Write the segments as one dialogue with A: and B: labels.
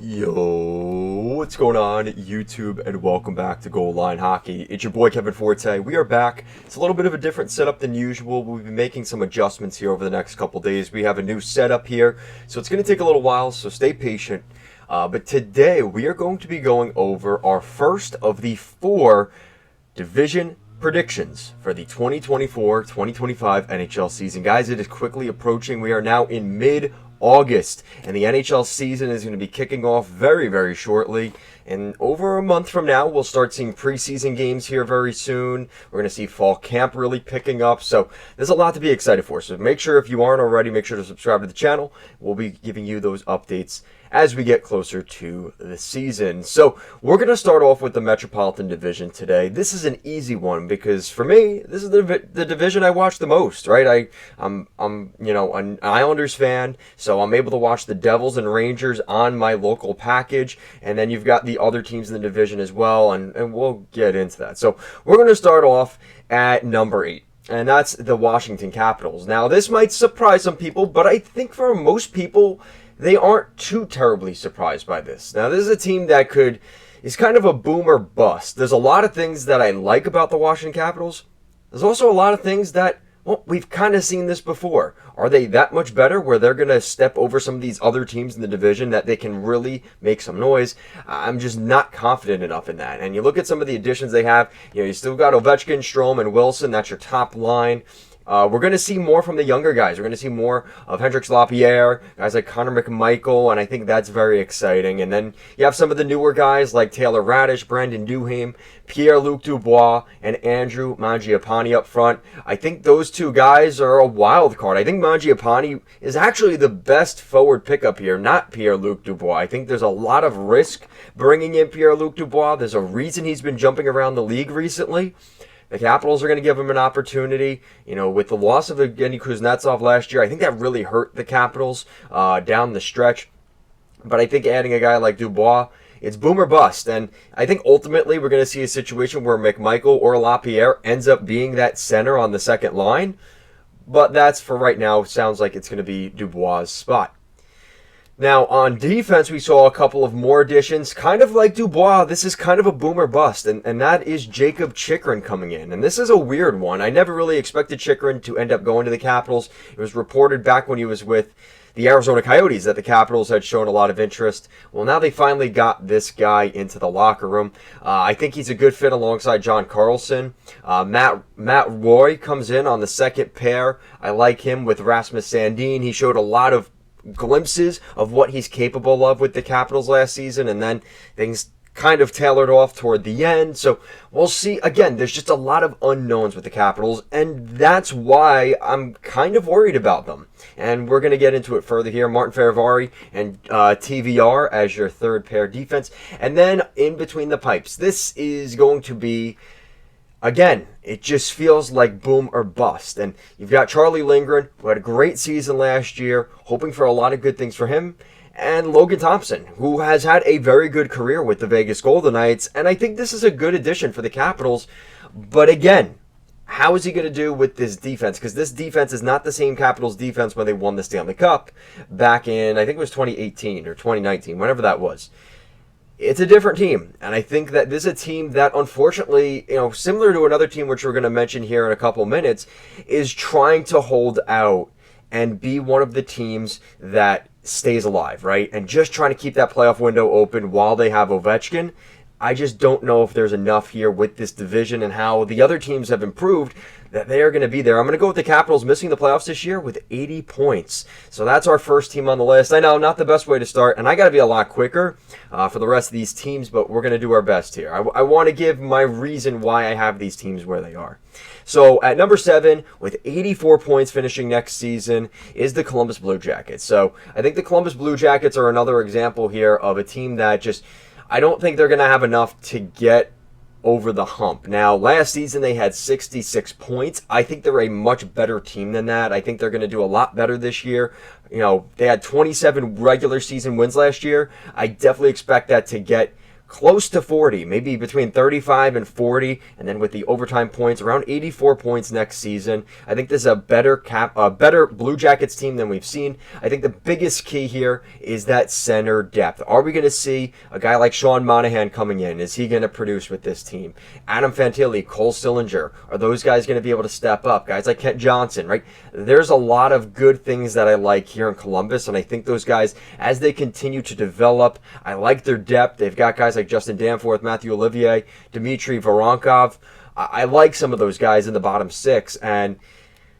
A: Yo, what's going on, YouTube, and welcome back to Goal Line Hockey. It's your boy Kevin Forte. We are back. It's a little bit of a different setup than usual. We'll be making some adjustments here over the next couple days. We have a new setup here, so it's going to take a little while, so stay patient. But today, we are going to be going over our first of the 4 division predictions for the 2024-2025 NHL season. Guys, it is quickly approaching. We are now in mid-August, and the NHL season is going to be kicking off very, very shortly. And over a month from now, we'll start seeing preseason games here very soon. We're going to see fall camp really picking up. So there's a lot to be excited for. So make sure, if you aren't already, make sure to subscribe to the channel. We'll be giving you those updates as we get closer to the season. So we're going to start off with the Metropolitan division today. This is an easy one because for me, this is the division I watch the most, right? I'm an Islanders fan, so I'm able to watch the Devils and Rangers on my local package, and then you've got the other teams in the division as well, and we'll get into that. So we're going to start off at number 8. And that's the Washington Capitals. Now, this might surprise some people, but I think for most people, they aren't too terribly surprised by this. Now, this is a team that is kind of a boom or bust. There's a lot of things that I like about the Washington Capitals. There's also a lot of things that, well, we've kind of seen this before. Are they that much better where they're going to step over some of these other teams in the division that they can really make some noise? I'm just not confident enough in that. And you look at some of the additions they have, you still got Ovechkin, Strome, and Wilson. That's your top line. We're going to see more from the younger guys. We're going to see more of Hendrix Lapierre, guys like Connor McMichael, and I think that's very exciting. And then you have some of the newer guys like Taylor Radish, Brandon Duhaime, Pierre-Luc Dubois, and Andrew Mangiapane up front. I think those two guys are a wild card. I think Mangiapane is actually the best forward pickup here, not Pierre-Luc Dubois. I think there's a lot of risk bringing in Pierre-Luc Dubois. There's a reason he's been jumping around the league recently. The Capitals are going to give him an opportunity. With the loss of Evgeny Kuznetsov last year, I think that really hurt the Capitals down the stretch. But I think adding a guy like Dubois, it's boom or bust. And I think ultimately we're going to see a situation where McMichael or Lapierre ends up being that center on the second line. But that's, for right now, sounds like it's going to be Dubois' spot. Now, on defense, we saw a couple of more additions. Kind of like Dubois, this is kind of a boom or bust, and that is Jakob Chychrun coming in. And this is a weird one. I never really expected Chychrun to end up going to the Capitals. It was reported back when he was with the Arizona Coyotes that the Capitals had shown a lot of interest. Well, now they finally got this guy into the locker room. I think he's a good fit alongside John Carlson. Matt Roy comes in on the second pair. I like him with Rasmus Sandin. He showed a lot of glimpses of what he's capable of with the Capitals last season, and then things kind of tailored off toward the end. So we'll see. Again, there's just a lot of unknowns with the Capitals, and that's why I'm kind of worried about them. And we're going to get into it further here. Martin Fehervary and TVR as your third pair defense. And then in between the pipes, this is going to be, again, it just feels like boom or bust. And you've got Charlie Lindgren, who had a great season last year, hoping for a lot of good things for him, and Logan Thompson, who has had a very good career with the Vegas Golden Knights. And I think this is a good addition for the Capitals. But again, how is he going to do with this defense? Because this defense is not the same Capitals defense when they won the Stanley Cup back in, I think it was 2018 or 2019, whenever that was. It's a different team, and I think that this is a team that, unfortunately, similar to another team which we're going to mention here in a couple minutes, is trying to hold out and be one of the teams that stays alive, right? And just trying to keep that playoff window open while they have Ovechkin. I just don't know if there's enough here with this division and how the other teams have improved that they are going to be there. I'm going to go with the Capitals missing the playoffs this year with 80 points. So that's our first team on the list. I know, not the best way to start, and I got to be a lot quicker for the rest of these teams, but we're going to do our best here. I want to give my reason why I have these teams where they are. So at number 7, with 84 points finishing next season, is the Columbus Blue Jackets. So I think the Columbus Blue Jackets are another example here of a team that just, I don't think they're going to have enough to get over the hump. Now, last season they had 66 points. I think they're a much better team than that. I think they're going to do a lot better this year. They had 27 regular season wins last year. I definitely expect that to get close to 40, maybe between 35 and 40, and then with the overtime points, around 84 points next season. I think this is a better Blue Jackets team than we've seen. I think the biggest key here is that center depth. Are we going to see a guy like Sean Monahan coming in? Is he going to produce with this team? Adam Fantilli, Cole Sillinger, are those guys going to be able to step up? Guys like Kent Johnson, right? There's a lot of good things that I like here in Columbus, and I think those guys, as they continue to develop, I like their depth. They've got guys like Justin Danforth, Matthew Olivier, Dmitry Voronkov. I like some of those guys in the bottom six, and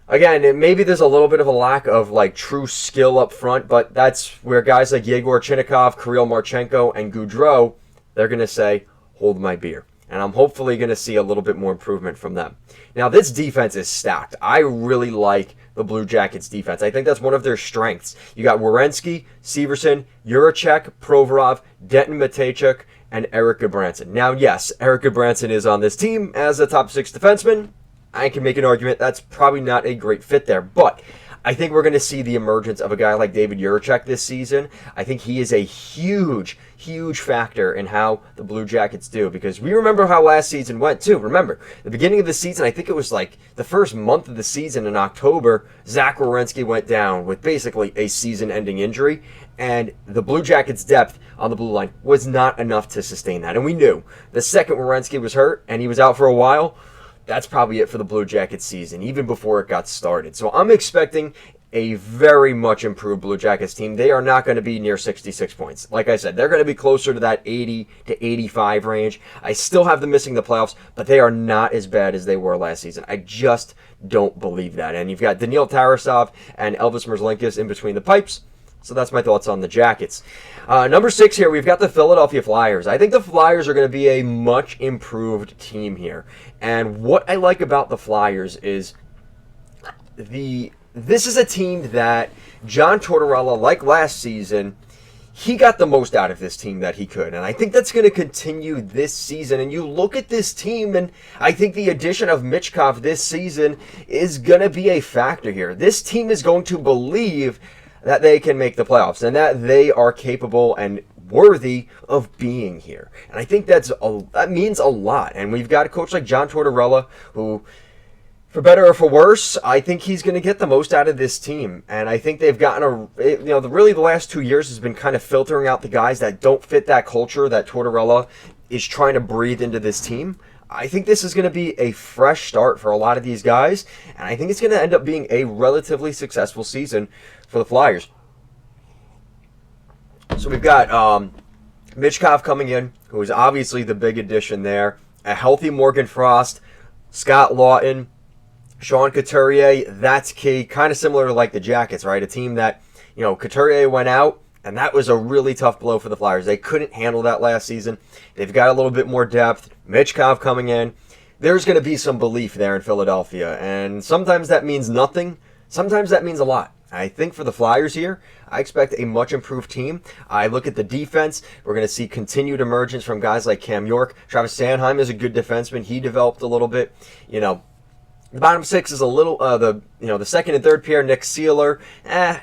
A: again, maybe there's a little bit of a lack of like true skill up front, but that's where guys like Yegor Chinnikov, Kirill Marchenko, and Goudreau, they're going to say, hold my beer. And I'm hopefully going to see a little bit more improvement from them. Now, this defense is stacked. I really like the Blue Jackets defense. I think that's one of their strengths. You got Werenski, Severson, Juracek, Provorov, Denton Matejchuk, and Eric Goodbranson. Now, yes, Eric Goodbranson is on this team as a top six defenseman. I can make an argument that's probably not a great fit there, but I think we're going to see the emergence of a guy like David Juracek this season. I think he is a huge factor in how the Blue Jackets do, because we remember how last season went too. Remember, the beginning of the season, I think it was like the first month of the season in October, Zach Werenski went down with basically a season-ending injury, and the Blue Jackets' depth on the blue line was not enough to sustain that. And we knew the second Werenski was hurt and he was out for a while, that's probably it for the Blue Jackets season, even before it got started. So I'm expecting a very much improved Blue Jackets team. They are not going to be near 66 points. Like I said, they're going to be closer to that 80 to 85 range. I still have them missing the playoffs, but they are not as bad as they were last season. I just don't believe that. And you've got Daniil Tarasov and Elvis Merzlikins in between the pipes. So that's my thoughts on the Jackets. Number 6 here, we've got the Philadelphia Flyers. I think the Flyers are going to be a much improved team here. And what I like about the Flyers is this is a team that John Tortorella, like last season, he got the most out of this team that he could. And I think that's going to continue this season. And you look at this team, and I think the addition of Michkov this season is going to be a factor here. This team is going to believe that they can make the playoffs and that they are capable and worthy of being here. And I think that means a lot. And we've got a coach like John Tortorella who, for better or for worse, I think he's going to get the most out of this team. And I think they've gotten really the last 2 years has been kind of filtering out the guys that don't fit that culture that Tortorella is trying to breathe into this team. I think this is going to be a fresh start for a lot of these guys, and I think it's going to end up being a relatively successful season for the Flyers. So we've got Michkov coming in, who is obviously the big addition there. A healthy Morgan Frost, Scott Lawton, Sean Couturier, that's key. Kind of similar to like the Jackets, right? A team that, Couturier went out, and that was a really tough blow for the Flyers. They couldn't handle that last season. They've got a little bit more depth. Michkov coming in. There's going to be some belief there in Philadelphia. And sometimes that means nothing. Sometimes that means a lot. I think for the Flyers here, I expect a much improved team. I look at the defense. We're going to see continued emergence from guys like Cam York. Travis Sanheim is a good defenseman. He developed a little bit. The bottom six is a little, the second and third pair, Nick Seeler,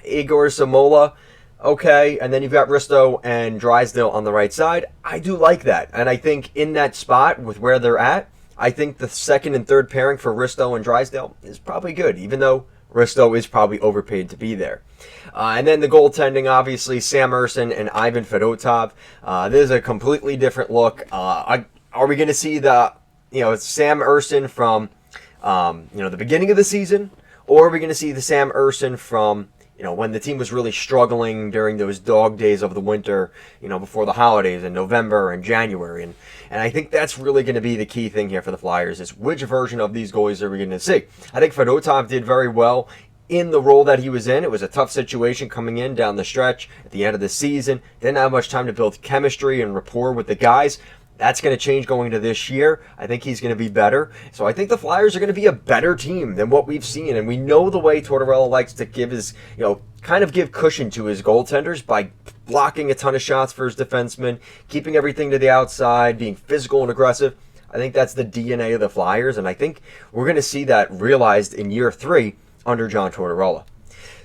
A: Igor Samola. Okay, and then you've got Risto and Drysdale on the right side. I do like that. And I think in that spot with where they're at, I think the second and third pairing for Risto and Drysdale is probably good, even though Risto is probably overpaid to be there. And then the goaltending, obviously, Sam Ersson and Ivan Fedotov. This is a completely different look. Are we going to see the, Sam Ersson from, the beginning of the season? Or are we going to see the Sam Ersson from, when the team was really struggling during those dog days of the winter, before the holidays in November and January. And I think that's really going to be the key thing here for the Flyers is which version of these goalies are we going to see? I think Fedotov did very well in the role that he was in. It was a tough situation coming in down the stretch at the end of the season. Didn't have much time to build chemistry and rapport with the guys. That's going to change going into this year. I think he's going to be better. So I think the Flyers are going to be a better team than what we've seen. And we know the way Tortorella likes to give his, kind of give cushion to his goaltenders by blocking a ton of shots for his defensemen, keeping everything to the outside, being physical and aggressive. I think that's the DNA of the Flyers. And I think we're going to see that realized in year 3 under John Tortorella.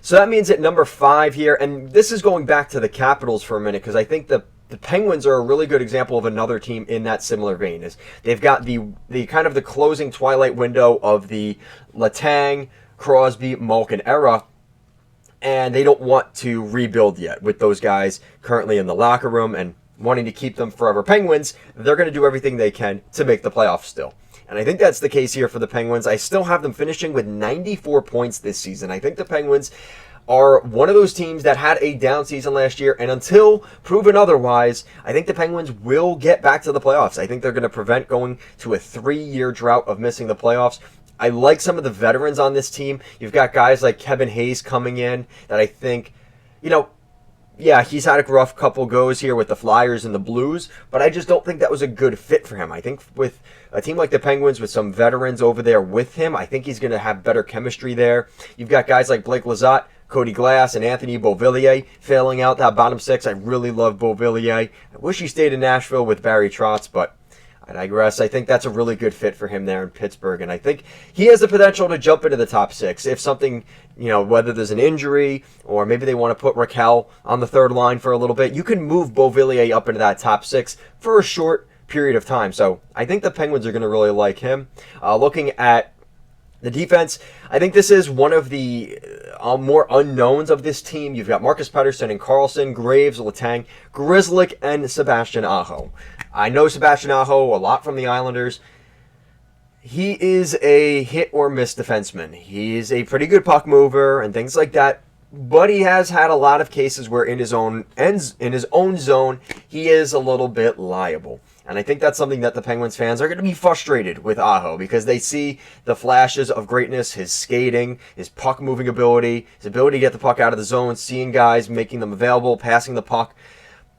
A: So that means at number 5 here, and this is going back to the Capitals for a minute, because I think the the Penguins are a really good example of another team in that similar vein. Is they've got the kind of the closing twilight window of the Letang, Crosby, Malkin era, and they don't want to rebuild yet with those guys currently in the locker room and wanting to keep them forever Penguins. They're going to do everything they can to make the playoffs still. And I think that's the case here for the Penguins. I still have them finishing with 94 points this season. I think the Penguins are one of those teams that had a down season last year, and until proven otherwise, I think the Penguins will get back to the playoffs. I think they're going to prevent going to a 3-year drought of missing the playoffs. I like some of the veterans on this team. You've got guys like Kevin Hayes coming in that I think, yeah, he's had a rough couple goes here with the Flyers and the Blues, but I just don't think that was a good fit for him. I think with a team like the Penguins with some veterans over there with him, I think he's going to have better chemistry there. You've got guys like Blake Lizotte, Cody Glass, and Anthony Beauvillier filling out that bottom six. I really love Beauvillier. I wish he stayed in Nashville with Barry Trotz, but I digress. I think that's a really good fit for him there in Pittsburgh, and I think he has the potential to jump into the top six if something, whether there's an injury or maybe they want to put Raquel on the third line for a little bit. You can move Beauvillier up into that top six for a short period of time. So I think the Penguins are going to really like him. Looking at the defense, I think this is one of the more unknowns of this team. You've got Marcus Pettersson and Carlson, Graves, Letang, Grzelcyk, and Sebastian Aho. I know Sebastian Aho a lot from the Islanders. He is a hit or miss defenseman. He's a pretty good puck mover and things like that, but he has had a lot of cases where in his own zone, he is a little bit liable. And I think that's something that the Penguins fans are going to be frustrated with Aho because they see the flashes of greatness, his skating, his puck moving ability, his ability to get the puck out of the zone, seeing guys, making them available, passing the puck.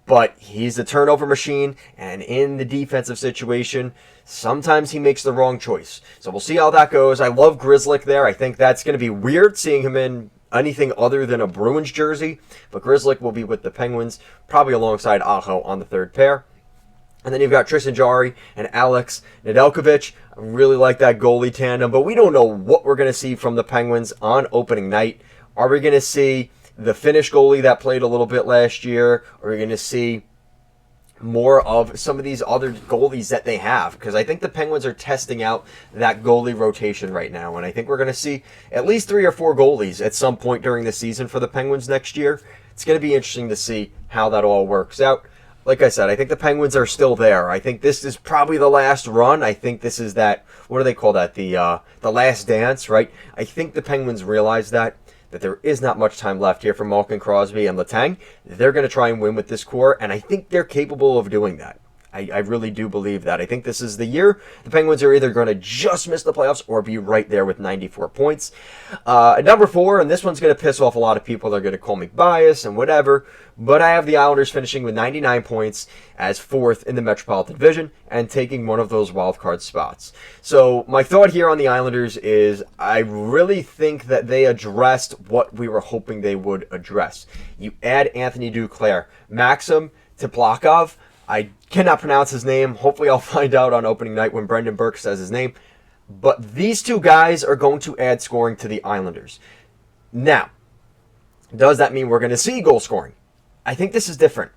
A: But he's the turnover machine, and in the defensive situation, sometimes he makes the wrong choice. So we'll see how that goes. I love Grzelcyk there. I think that's going to be weird seeing him in anything other than a Bruins jersey. But Grzelcyk will be with the Penguins, probably alongside Aho on the third pair. And then you've got Tristan Jarry and Alex Nedeljkovic. I really like that goalie tandem, but we don't know what we're going to see from the Penguins on opening night. Are we going to see the Finnish goalie that played a little bit last year? Or are we going to see more of some of these other goalies that they have? Because I think the Penguins are testing out that goalie rotation right now, and I think we're going to see at least 3 or 4 goalies at some point during the season for the Penguins next year. It's going to be interesting to see how that all works out. Like I said, I think the Penguins are still there. I think this is probably the last run. I think this is that, what do they call that? The last dance, right? I think the Penguins realize that there is not much time left here for Malkin, Crosby, and Letang. They're going to try and win with this core, and I think they're capable of doing that. I really do believe that. I think this is the year the Penguins are either going to just miss the playoffs or be right there with 94 points. Number 4, and this one's going to piss off a lot of people. They're going to call me biased and whatever, but I have the Islanders finishing with 99 points as 4th in the Metropolitan Division and taking one of those wild card spots. So my thought here on the Islanders is I really think that they addressed what we were hoping they would address. You add Anthony Duclair, Maxim Teplakov. I cannot pronounce his name. Hopefully I'll find out on opening night when Brendan Burke says his name. But these 2 guys are going to add scoring to the Islanders. Now, does that mean we're going to see goal scoring? I think this is different.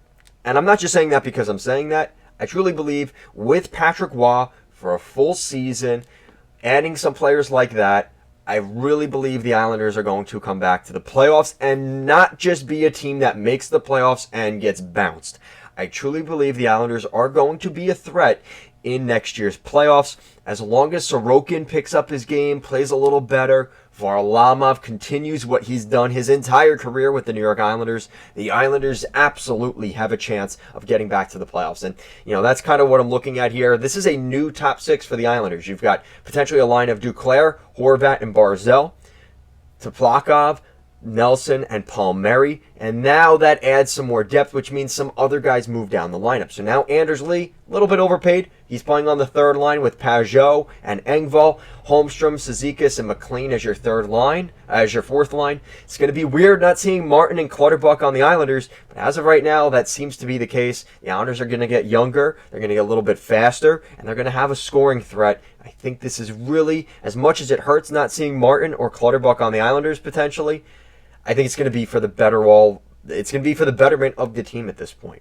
A: And I'm not just saying that because I'm saying that. I truly believe with Patrick Waugh for a full season, adding some players like that, I really believe the Islanders are going to come back to the playoffs and not just be a team that makes the playoffs and gets bounced. I truly believe the Islanders are going to be a threat in next year's playoffs. As long as Sorokin picks up his game, plays a little better, Varlamov continues what he's done his entire career with the New York Islanders, the Islanders absolutely have a chance of getting back to the playoffs. And, that's kind of what I'm looking at here. This is a new top 6 for the Islanders. You've got potentially a line of Duclair, Horvat, and Barzal, Teplakov, Nelson, and Palmieri, and now that adds some more depth, which means some other guys move down the lineup. So now Anders Lee, a little bit overpaid. He's playing on the third line with Pajot and Engvall, Holmstrom, Cizikas, and McLean as your fourth line. It's going to be weird not seeing Martin and Clutterbuck on the Islanders, but as of right now, that seems to be the case. The Islanders are going to get younger, they're going to get a little bit faster, and they're going to have a scoring threat. I think this is really, as much as it hurts not seeing Martin or Clutterbuck on the Islanders potentially, I think it's going to be for the betterment of the team at this point.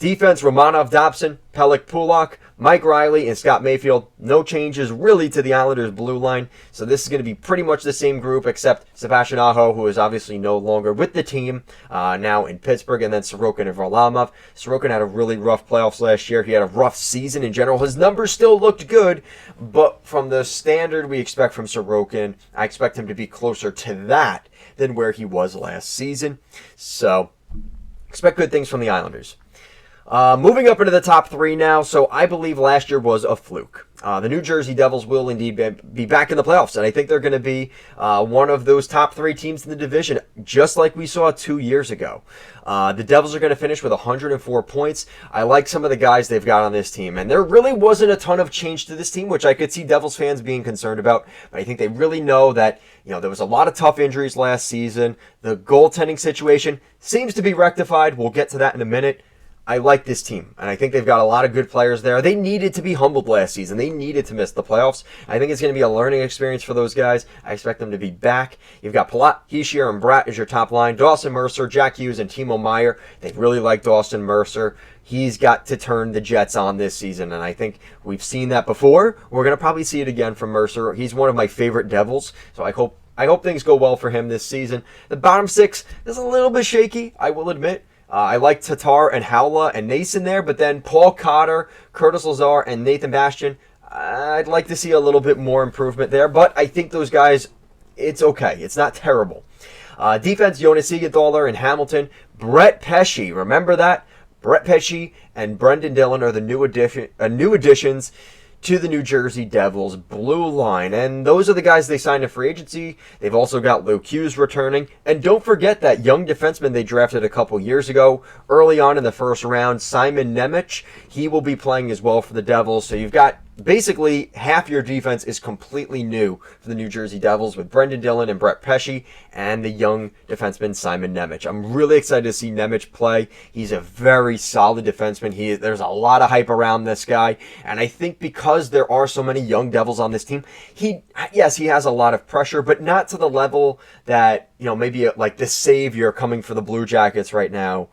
A: Defense, Romanov, Dobson, Pelech, Pulak, Mike Riley, and Scott Mayfield. No changes really to the Islanders' blue line. So this is going to be pretty much the same group, except Sebastian Aho, who is obviously no longer with the team, now in Pittsburgh, and then Sorokin and Varlamov. Sorokin had a really rough playoffs last year. He had a rough season in general. His numbers still looked good, but from the standard we expect from Sorokin, I expect him to be closer to that than where he was last season. So expect good things from the Islanders. Moving up into the top three now, so I believe last year was a fluke. The New Jersey Devils will indeed be back in the playoffs, and I think they're going to be one of those top three teams in the division, just like we saw 2 years ago. The Devils are going to finish with 104 points. I like some of the guys they've got on this team, and there really wasn't a ton of change to this team, which I could see Devils fans being concerned about, but I think they really know that, there was a lot of tough injuries last season. The goaltending situation seems to be rectified. We'll get to that in a minute. I like this team, and I think they've got a lot of good players there. They needed to be humbled last season. They needed to miss the playoffs. I think it's going to be a learning experience for those guys. I expect them to be back. You've got Palat, Hischier, and Bratt as your top line. Dawson Mercer, Jack Hughes, and Timo Meier. They really like Dawson Mercer. He's got to turn the Jets on this season, and I think we've seen that before. We're going to probably see it again from Mercer. He's one of my favorite Devils, so I hope things go well for him this season. The bottom six is a little bit shaky, I will admit. I like Tatar and Howla and Nason there, but then Paul Cotter, Curtis Lazar, and Nathan Bastian, I'd like to see a little bit more improvement there, but I think those guys, it's okay. It's not terrible. Defense, Jonas Siegenthaler and Hamilton. Brett Pesce, remember that? Brett Pesce and Brendan Dillon are the new additions to the New Jersey Devils blue line. And those are the guys they signed in free agency. They've also got Luke Hughes returning. And don't forget that young defenseman they drafted a couple years ago, early on in the first round, Simon Nemec. He will be playing as well for the Devils. So you've got basically half your defense is completely new for the New Jersey Devils with Brendan Dillon and Brett Pesce and the young defenseman Simon Nemec. I'm really excited to see Nemec play. He's a very solid defenseman. There's a lot of hype around this guy, and I think because there are so many young Devils on this team, he has a lot of pressure, but not to the level that, maybe like the savior coming for the Blue Jackets right now,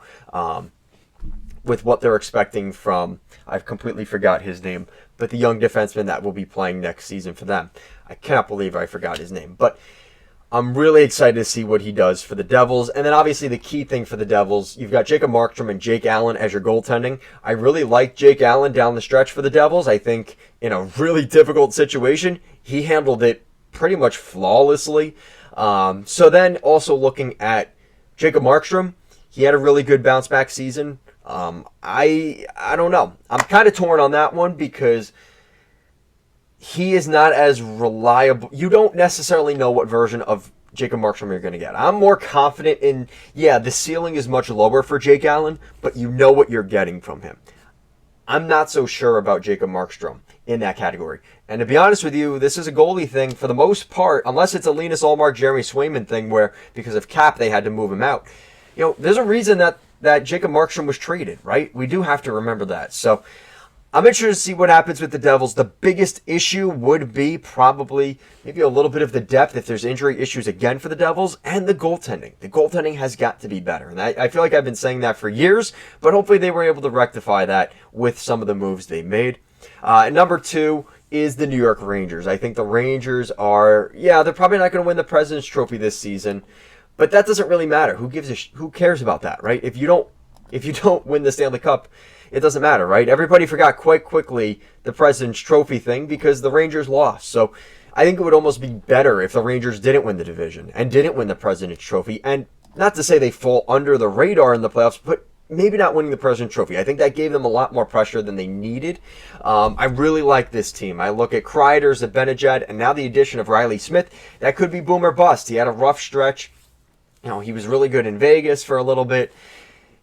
A: with what they're expecting from, I've completely forgot his name, but the young defenseman that will be playing next season for them. I cannot believe I forgot his name. But I'm really excited to see what he does for the Devils. And then obviously the key thing for the Devils, you've got Jacob Markstrom and Jake Allen as your goaltending. I really like Jake Allen down the stretch for the Devils. I think in a really difficult situation, he handled it pretty much flawlessly. So then also looking at Jacob Markstrom, he had a really good bounce back season. I don't know. I'm kind of torn on that one because he is not as reliable. You don't necessarily know what version of Jacob Markstrom you're going to get. I'm more confident in, the ceiling is much lower for Jake Allen, but you know what you're getting from him. I'm not so sure about Jacob Markstrom in that category. And to be honest with you, this is a goalie thing for the most part, unless it's a Linus Ullmark, Jeremy Swayman thing where because of cap they had to move him out. There's a reason that Jacob Markstrom was traded, right? We do have to remember that. So I'm interested to see what happens with the Devils. The biggest issue would be probably maybe a little bit of the depth if there's injury issues again for the Devils, and the goaltending. The goaltending has got to be better. And I feel like I've been saying that for years, but hopefully they were able to rectify that with some of the moves they made. Number two is the New York Rangers. I think the Rangers are, they're probably not going to win the President's Trophy this season. But that doesn't really matter. Who cares about that, right? If you don't win the Stanley Cup, it doesn't matter, right? Everybody forgot quite quickly the President's Trophy thing because the Rangers lost. So I think it would almost be better if the Rangers didn't win the division and didn't win the President's Trophy. And not to say they fall under the radar in the playoffs, but maybe not winning the President's Trophy. I think that gave them a lot more pressure than they needed. I really like this team. I look at Kreider, Zibanejad, and now the addition of Riley Smith. That could be boom or bust. He had a rough stretch. He was really good in Vegas for a little bit.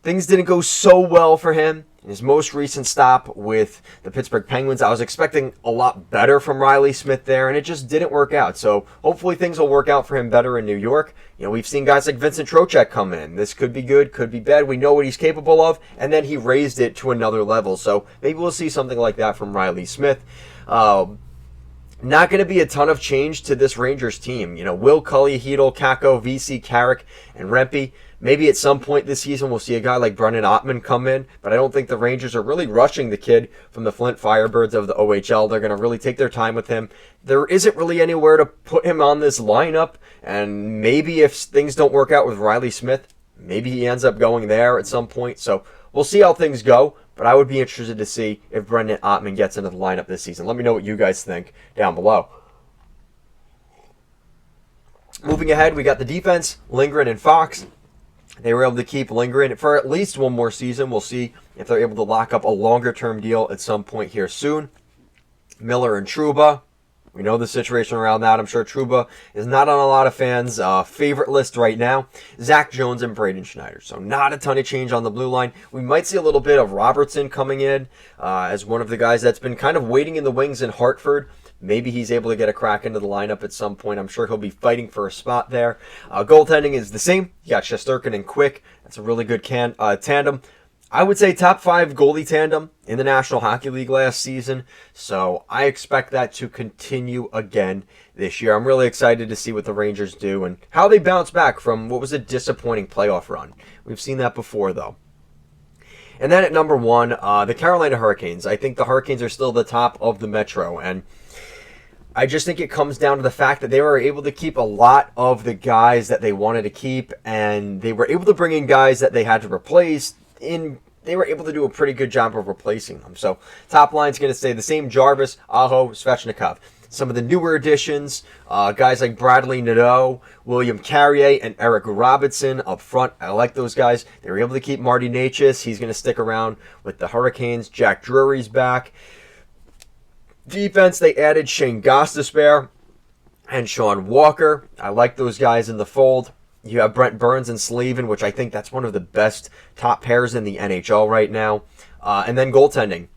A: Things didn't go so well for him. In his most recent stop with the Pittsburgh Penguins, I was expecting a lot better from Riley Smith there, and it just didn't work out. So hopefully things will work out for him better in New York. We've seen guys like Vincent Trocheck come in. This could be good, could be bad. We know what he's capable of, and then he raised it to another level. So maybe we'll see something like that from Riley Smith. Not going to be a ton of change to this Rangers team. Will Cully, Hedel, Kakko, VC, Carrick, and Rempe. Maybe at some point this season we'll see a guy like Brendan Ottman come in, but I don't think the Rangers are really rushing the kid from the Flint Firebirds of the OHL. They're going to really take their time with him. There isn't really anywhere to put him on this lineup, and maybe if things don't work out with Riley Smith, maybe he ends up going there at some point. So we'll see how things go, but I would be interested to see if Brendan Ottman gets into the lineup this season. Let me know what you guys think down below. Moving ahead, we got the defense, Lindgren and Fox. They were able to keep Lindgren for at least one more season. We'll see if they're able to lock up a longer-term deal at some point here soon. Miller and Trouba. We know the situation around that. I'm sure Trouba is not on a lot of fans' favorite list right now. Zach Jones and Braden Schneider. So not a ton of change on the blue line. We might see a little bit of Robertson coming in as one of the guys that's been kind of waiting in the wings in Hartford. Maybe he's able to get a crack into the lineup at some point. I'm sure he'll be fighting for a spot there. Goaltending is the same. You got Shesterkin and Quick. That's a really good tandem. I would say top 5 goalie tandem in the National Hockey League last season. So I expect that to continue again this year. I'm really excited to see what the Rangers do and how they bounce back from what was a disappointing playoff run. We've seen that before, though. And then at number 1, the Carolina Hurricanes. I think the Hurricanes are still the top of the Metro, and I just think it comes down to the fact that they were able to keep a lot of the guys that they wanted to keep, and they were able to bring in guys that they had to replace. They were able to do a pretty good job of replacing them. So top line's going to stay the same: Jarvis, Aho, Svechnikov. Some of the newer additions, guys like Bradley Nadeau, William Carrier, and Eric Robinson up front. I like those guys. They were able to keep Marty Necas. He's going to stick around with the Hurricanes. Jack Drury's back. Defense, they added Shane Gostisbehere and Sean Walker. I like those guys in the fold. You have Brent Burns and Slavin, which I think that's one of the best top pairs in the NHL right now. And then goaltending,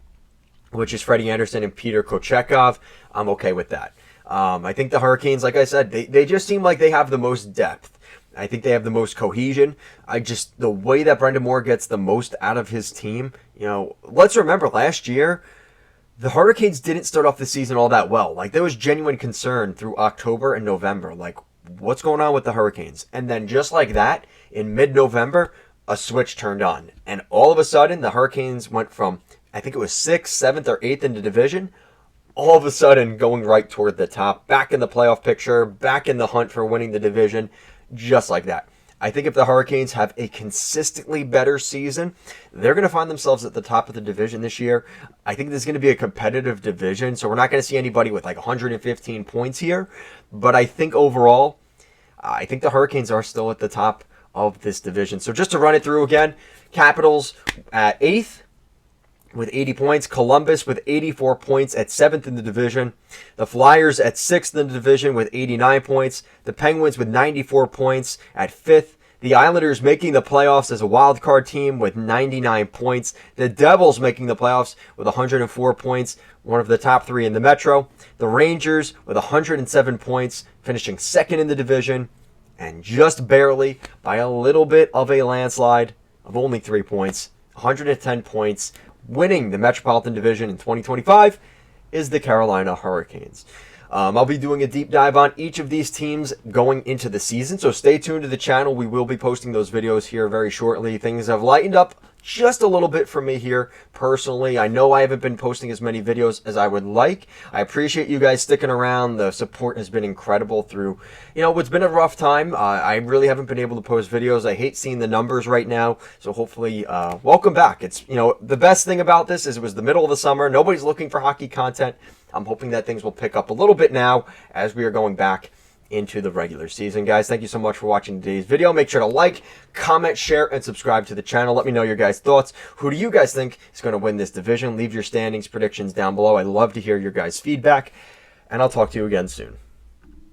A: which is Freddie Anderson and Peter Kochetkov. I'm okay with that. I think the Hurricanes, like I said, they just seem like they have the most depth. I think they have the most cohesion. The way that Brendan Moore gets the most out of his team, let's remember last year, the Hurricanes didn't start off the season all that well. Like, there was genuine concern through October and November. Like, what's going on with the Hurricanes? And then just like that, in mid-November, a switch turned on. And all of a sudden, the Hurricanes went from, I think it was 6th, 7th, or 8th in the division, all of a sudden going right toward the top, back in the playoff picture, back in the hunt for winning the division, just like that. I think if the Hurricanes have a consistently better season, they're going to find themselves at the top of the division this year. I think this is going to be a competitive division, so we're not going to see anybody with like 115 points here. But I think overall, I think the Hurricanes are still at the top of this division. So just to run it through again, Capitals at 8th with 80 points. Columbus with 84 points at 7th in the division. The Flyers at 6th in the division with 89 points. The Penguins with 94 points at 5th. The Islanders making the playoffs as a wild card team with 99 points. The Devils making the playoffs with 104 points, one of the top 3 in the Metro. The Rangers with 107 points, finishing 2nd in the division. And just barely, by a little bit of a landslide of only 3 points, 110 points, winning the Metropolitan Division in 2025 is the Carolina Hurricanes. I'll be doing a deep dive on each of these teams going into the season, so stay tuned to the channel. We will be posting those videos here very shortly. Things have lightened up just a little bit for me here personally. I know I haven't been posting as many videos as I would like. I appreciate you guys sticking around. The support has been incredible through, what's been a rough time. I really haven't been able to post videos. I hate seeing the numbers right now, so hopefully, welcome back. It's, the best thing about this is it was the middle of the summer. Nobody's looking for hockey content. I'm hoping that things will pick up a little bit now as we are going back into the regular season. Guys, thank you so much for watching today's video. Make sure to like, comment, share, and subscribe to the channel. Let me know your guys' thoughts. Who do you guys think is going to win this division? Leave your standings predictions down below. I'd love to hear your guys' feedback, and I'll talk to you again soon.